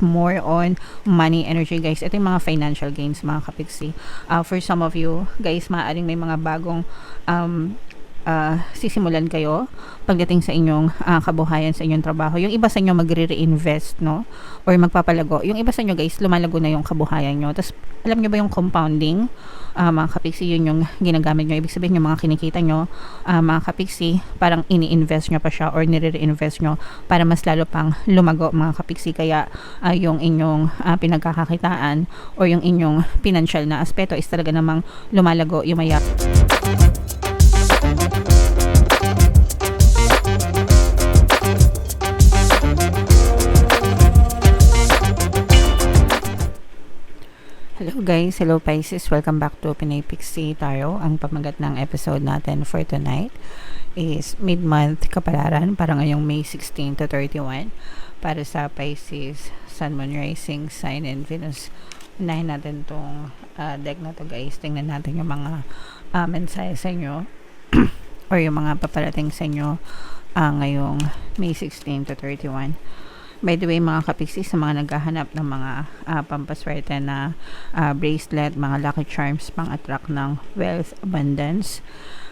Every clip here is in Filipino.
more on money energy guys. Ito yung mga financial gains mga kapiksi. For some of you guys, maaaring may mga bagong sisimulan kayo pagdating sa inyong kabuhayan, sa inyong trabaho. Yung iba sa inyo magre-reinvest, no? Or magpapalago. Yung iba sa inyo guys, lumalago na yung kabuhayan nyo. Tapos, alam nyo ba yung compounding? Mga kapiksi, yun yung ginagamit nyo. Ibig sabihin yung mga kinikita nyo, mga kapiksi, parang ini-invest nyo pa siya or nire-reinvest nyo para mas lalo pang lumago mga kapiksi. Kaya, yung inyong pinagkakakitaan or yung inyong financial na aspeto is talaga namang lumalago, yumayak. Hello guys, hello Pisces, welcome back to Pinay Pixie Tarot. Ang pamagat ng episode natin for tonight is mid-month kapalaran para ngayong May 16 to 31 para sa Pisces, Sun, Moon, Rising, Sign, and Venus. Unahin natin tong deck na to guys. Tingnan natin yung mga mensahe sa inyo or yung mga paparating sa inyo ngayong May 16 to 31. By the way, mga kapiksi, sa mga naghahanap ng mga pampaswerte na bracelet, mga lucky charms, pang-attract ng wealth, abundance,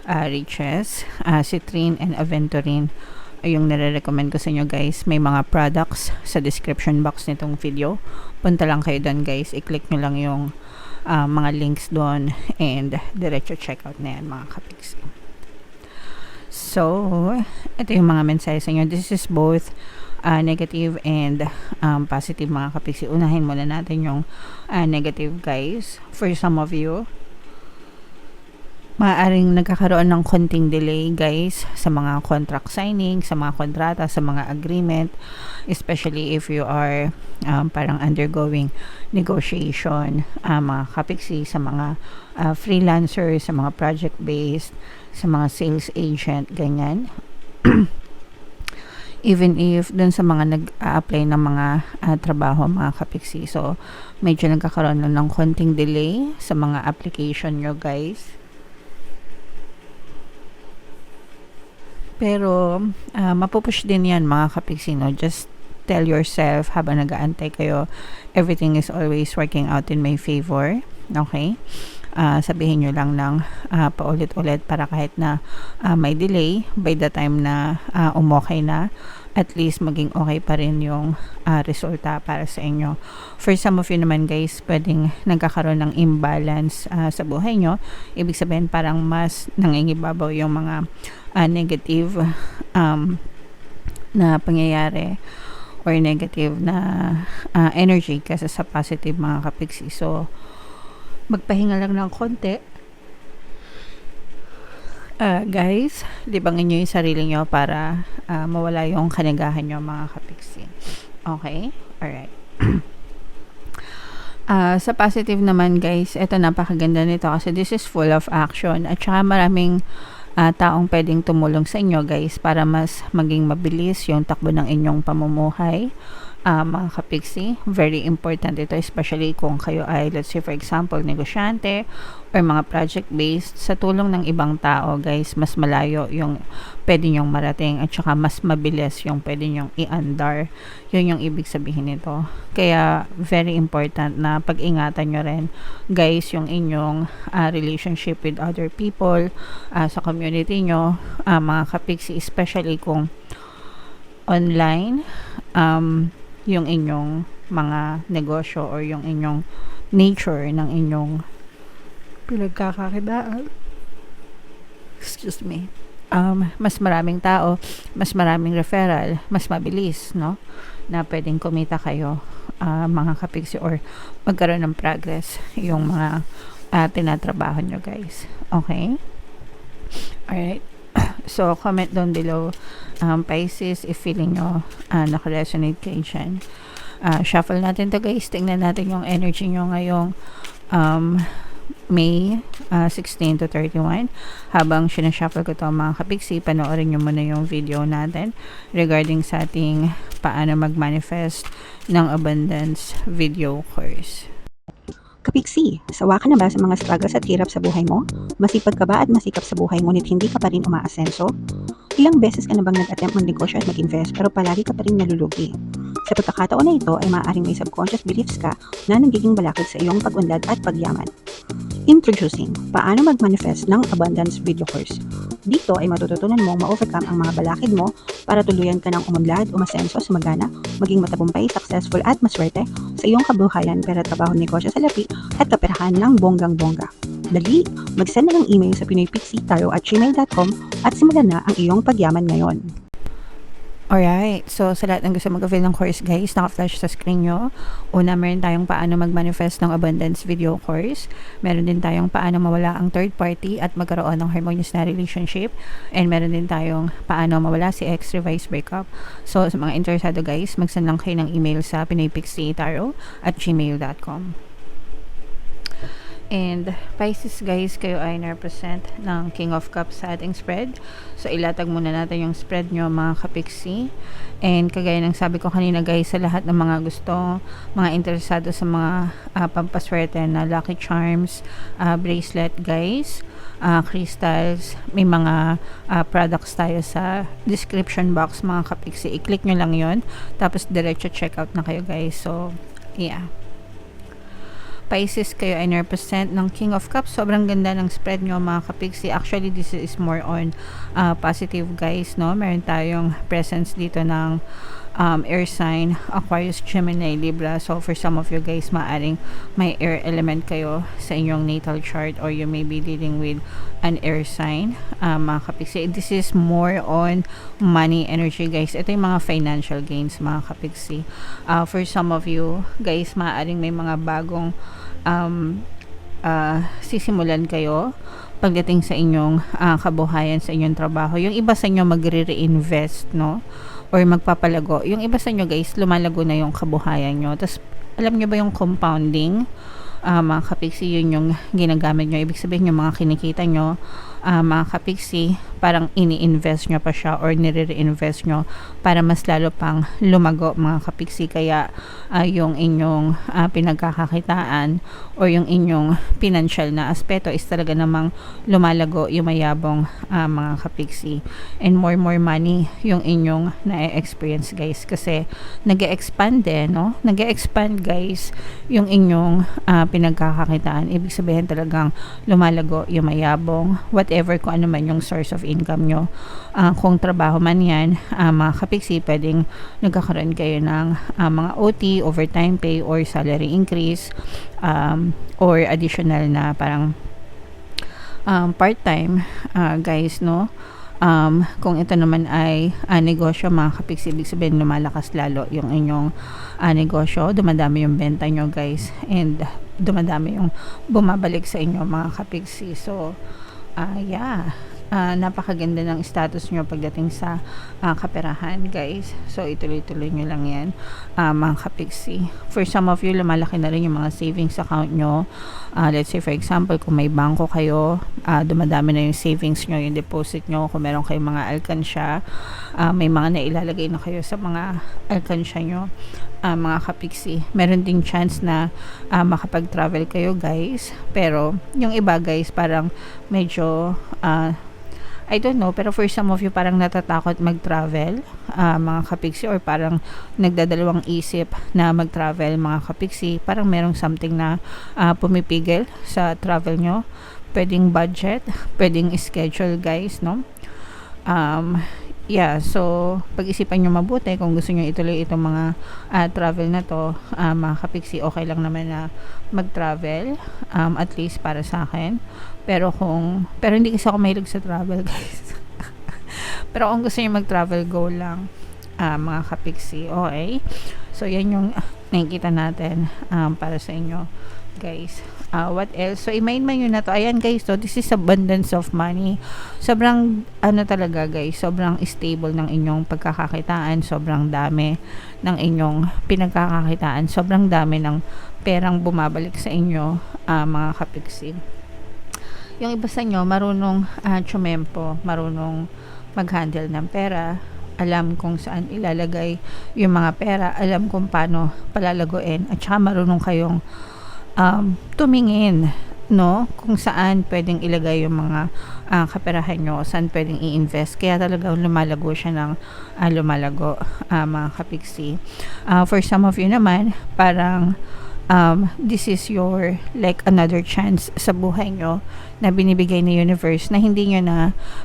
riches, citrine, and aventurine, yung nire-recommend ko sa inyo guys. May mga products sa description box nitong video. Punta lang kayo doon guys. I-click nyo lang yung mga links doon and diretso checkout na yan mga kapiksi. So, ito yung mga mensahe sa inyo. This is both negative and positive mga kapiksi. Unahin muna natin yung negative guys. For some of you, maaaring nagkakaroon ng konting delay guys sa mga contract signing, sa mga kontrata, sa mga agreement, especially if you are parang undergoing negotiation mga kapiksi, sa mga freelancers, sa mga project based, sa mga sales agent, ganyan. Even if dun sa mga nag-a-apply ng mga trabaho mga kapiksi. So, medyo nagkakaroon ng konting delay sa mga application nyo guys. Pero, mapupush din yan mga kapiksi, no? Just tell yourself habang nag-aantay kayo, everything is always working out in my favor. Okay? Sabihin nyo lang ng paulit-ulit para kahit na may delay, by the time na umokay na, at least maging okay pa rin yung resulta para sa inyo. For some of you naman guys, pwedeng nagkakaroon ng imbalance sa buhay nyo. Ibig sabihin parang mas nangingibabaw yung mga negative na pangyayari or negative na energy kasi sa positive mga kapiksi. So, magpahinga lang ng konti. Guys, libangin nyo yung sarili nyo para mawala yung kanagahan nyo mga kapiksi. Okay? Alright. Sa positive naman guys, ito napakaganda nito kasi this is full of action at saka maraming taong pwedeng tumulong sa inyo guys para mas maging mabilis yung takbo ng inyong pamumuhay. Mga kapiksi, very important ito, especially kung kayo ay, let's say for example, negosyante or mga project based. Sa tulong ng ibang tao guys, mas malayo yung pwede nyong marating at saka mas mabilis yung pwede nyong i-andar. Yun yung ibig sabihin nito. Kaya very important na pag-ingatan nyo rin guys yung inyong relationship with other people sa community nyo mga kapiksi, especially kung online yung inyong mga negosyo or yung inyong nature ng inyong pinagkakakitaan. Excuse me. Mas maraming tao, mas maraming referral, mas mabilis, no? Na pwedeng kumita kayo mga kapiksi or magkaroon ng progress yung mga tinatrabaho nyo guys. Okay? Alright. So, comment down below Pisces if feeling nyo nakaresonate kayo dyan. Shuffle natin to guys. Tingnan natin yung energy nyo ngayong May 16 to 31. Habang sinashuffle ko to mga kapiksi, panoorin nyo muna yung video natin regarding sa ating paano mag-manifest ng abundance video course. Kapiksi, sawa ka na ba sa mga struggles at hirap sa buhay mo? Masipag ka ba at masikap sa buhay ngunit hindi ka pa rin umaasenso? Ilang beses ka na bang nag-attempt mag-negosyo at mag-invest pero palagi ka pa rin nalulugi? Sa pagkakataon na ito ay maaaring may subconscious beliefs ka na nagiging balakid sa iyong pag-unlad at pagyaman. Introducing, paano mag-manifest ng abundance video course. Dito ay matututunan mong ma-overcome ang mga balakid mo para tuluyan ka ng umunlad, umasenso, sumagana, maging matagumpay, successful at maswerte sa iyong kabuhayan, pera, trabaho, negosyo, salapi at kaperahan ng bonggang-bongga. Dali, mag-send na ng email sa pinoypixie@gmail.com at simulan na ang iyong pagyaman ngayon. Alright, so sa lahat ng gusto mag-avail ng course guys, naka-flash sa screen nyo. Una, meron tayong paano mag-manifest ng abundance video course. Meron din tayong paano mawala ang third party at magkaroon ng harmonious na relationship. And meron din tayong paano mawala si ex, reverse breakup. So sa mga interesado guys, mag-send lang kayo ng email sa pinoypixie@gmail.com. And Pisces guys, kayo ay na-represent ng King of Cups sa ating spread. So ilatag muna natin yung spread nyo mga kapiksi. And kagaya ng sabi ko kanina guys, sa lahat ng mga gusto, mga interesado sa mga pampaswerte na lucky charms, bracelet guys, crystals, may mga products tayo sa description box mga kapiksi. I-click nyo lang yon, tapos diretso checkout na kayo guys. So yeah, Pisces, kayo ay na-represent ng King of Cups. Sobrang ganda ng spread nyo mga kapiksi. Actually, this is more on positive guys, no? Meron tayong presence dito ng air sign, Aquarius, Gemini, Libra. So, for some of you guys, maaring may air element kayo sa inyong natal chart, or you may be dealing with an air sign, mga kapiksi. This is more on money energy guys. Ito yung mga financial gains mga kapiksi. For some of you guys, maaring may mga bagong sisimulan kayo pagdating sa inyong kabuhayan, sa inyong trabaho. Yung iba sa inyo magre-reinvest, no? Or magpapalago. Yung iba sa inyo guys, lumalago na yung kabuhayan nyo. Tapos, alam nyo ba yung compounding? Mga kapiksi, yun yung ginagamit nyo. Ibig sabihin yung mga kinikita nyo, mga kapiksi, parang ini-invest nyo pa siya or nire-reinvest nyo para mas lalo pang lumago mga kapiksi. Kaya yung inyong pinagkakakitaan or yung inyong financial na aspeto is talaga namang lumalago, yumayabong mga kapiksi. And more money yung inyong na-experience guys, kasi nag-e-expand no? Nag-e-expand guys yung inyong pinagkakakitaan. Ibig sabihin talagang lumalago, yumayabong, whatever kung ano man yung source of income nyo. Kung trabaho man yan, mga kapiksi, pwedeng nagkakaroon kayo ng mga OT, overtime pay, or salary increase, or additional na parang part-time guys, no? Kung ito naman ay negosyo mga kapiksi, ibig sabihin lumalakas lalo yung inyong negosyo, dumadami yung benta nyo guys, and dumadami yung bumabalik sa inyo mga kapiksi. So yeah, napakaganda ng status nyo pagdating sa kaperahan guys. So ituloy-tuloy nyo lang yan mga kapiksi. For some of you, lumalaki na rin yung mga savings account nyo. Let's say for example, kung may bangko kayo, dumadami na yung savings nyo, yung deposit nyo. Kung meron kayong mga alkansya, may mga nailalagay na kayo sa mga alkansya nyo mga kapiksi. Meron ding chance na makapag-travel kayo guys, pero yung iba guys parang medyo I don't know, pero for some of you parang natatakot mag-travel mga kapiksi, or parang nagdadalawang isip na mag-travel mga kapiksi. Parang merong something na pumipigil sa travel nyo. Pwedeng budget, pwedeng schedule guys, no? Yeah, so pag-isipan nyo mabuti kung gusto nyo ituloy itong mga travel na to mga kapiksi. Okay lang naman na mag-travel, at least para sa akin. Pero hindi kasi ako mahilig sa travel guys. Pero kung gusto nyo mag-travel, go lang mga kapiksi. Okay, so yan yung nakikita natin para sa inyo guys. What else? So i-main man yun na to. Ayan guys, so this is abundance of money. Sobrang talaga guys, sobrang stable ng inyong pagkakakitaan, sobrang dami ng inyong pinagkakakitaan, sobrang dami ng perang bumabalik sa inyo mga kapiksi. Yung iba sa inyo marunong tsumempo, marunong mag-handle ng pera, alam kung saan ilalagay yung mga pera, alam kung paano palalaguin, at saka marunong kayong tumingin no, kung saan pwedeng ilagay yung mga kaperahan nyo, saan pwedeng i-invest. Kaya talagang lumalago siya ng lumalago, mga kapiksi. For some of you naman, parang this is your like another chance sa buhay nyo na binibigay ni universe na hindi nyo na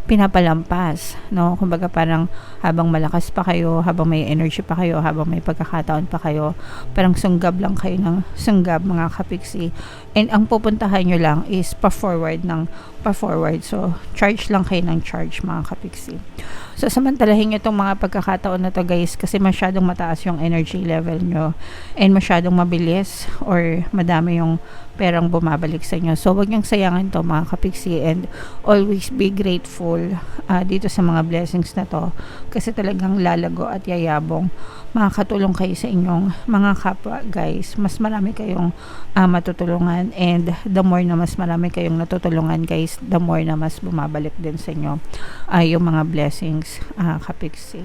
pinapalampas, no? Kumbaga parang habang malakas pa kayo, habang may energy pa kayo, habang may pagkakataon pa kayo, parang sunggab lang kayo ng sunggab, mga kapiksi. And ang pupuntahan nyo lang is pa-forward ng pa-forward. So, charge lang kayo ng charge, mga kapiksi. So, samantalahin nyo itong mga pagkakataon na to, guys, kasi masyadong mataas yung energy level nyo and masyadong mabilis or madami yung perang bumabalik sa inyo. So, wag niyong sayangan to, mga kapiksi, and always be grateful dito sa mga blessings na to kasi talagang lalago at yayabong. Makakatulong kayo sa inyong mga kapwa, guys. Mas marami kayong matutulungan, and the more na mas marami kayong natutulungan, guys, the more na mas bumabalik din sa inyo yung mga blessings, kapiksi.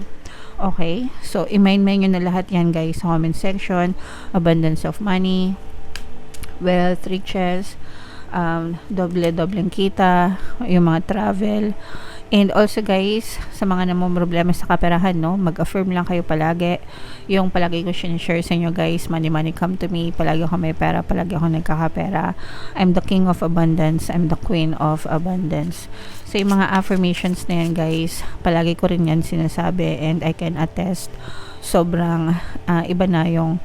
Okay? So, i-main nyo na lahat yan, guys, sa comment section. Abundance of money, wealth, riches, dobleng kita, yung mga travel. And also, guys, sa mga namumroblema sa kaperahan, no, mag-affirm lang kayo palagi. Yung palagi ko share sa inyo, guys, money come to me, palagi ako may pera, palagi ako nagkakapera. I'm the king of abundance, I'm the queen of abundance. So, yung mga affirmations na yan, guys, palagi ko rin yan sinasabi, and I can attest, sobrang iba na yung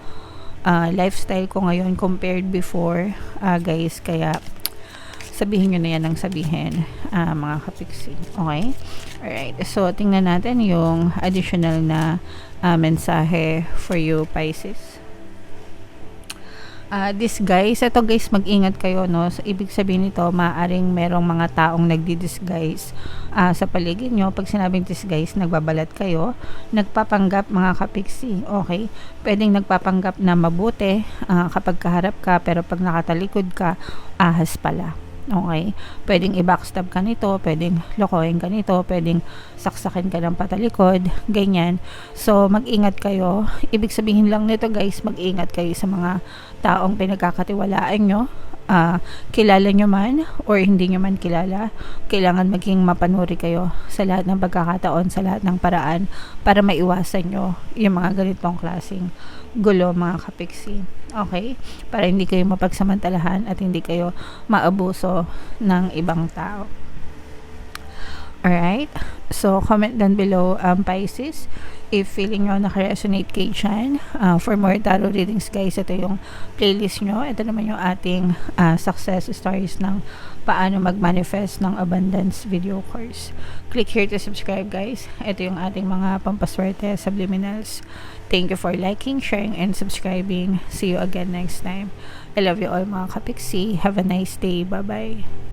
lifestyle ko ngayon compared before, guys. Kaya sabihin nyo na yan ng sabihin, mga kapiksi. Okay? Alright. So, tingnan natin yung additional na mensahe for you, Pisces. This guys, ito guys, mag-ingat kayo, no? So, ibig sabihin nito, maaring merong mga taong nagdi-disguise sa paligid nyo. Pag sinabing disguise, nagbabalat kayo, nagpapanggap, mga kapiksi. Okay? Pwedeng nagpapanggap na mabuti kapag kaharap ka, pero pag nakatalikod ka, ahas pala. Okay? Pwedeng i-backstab ka nito, pwedeng lokohin ka nito, pwedeng saksakin ka ng patalikod, ganyan. So, mag-ingat kayo. Ibig sabihin lang nito, guys, mag-ingat kayo sa mga taong pinagkakatiwalaan nyo. Kilala nyo man or hindi nyo man kilala, kailangan maging mapanuri kayo sa lahat ng pagkakataon, sa lahat ng paraan para maiwasan nyo yung mga ganitong klaseng gulo, mga kapiksi. Okay? Para hindi kayo mapagsamantalahan at hindi kayo maabuso ng ibang tao. Alright? So, comment down below, Pisces, if feeling nyo naka-resonate kayo dyan. For more tarot readings, guys, ito yung playlist nyo. Ito naman yung ating success stories ng paano mag-manifest ng abundance video course. Click here to subscribe, guys. Ito yung ating mga pampaswerte subliminals. Thank you for liking, sharing, and subscribing. See you again next time. I love you all, mga kapiksi. Have a nice day. Bye-bye.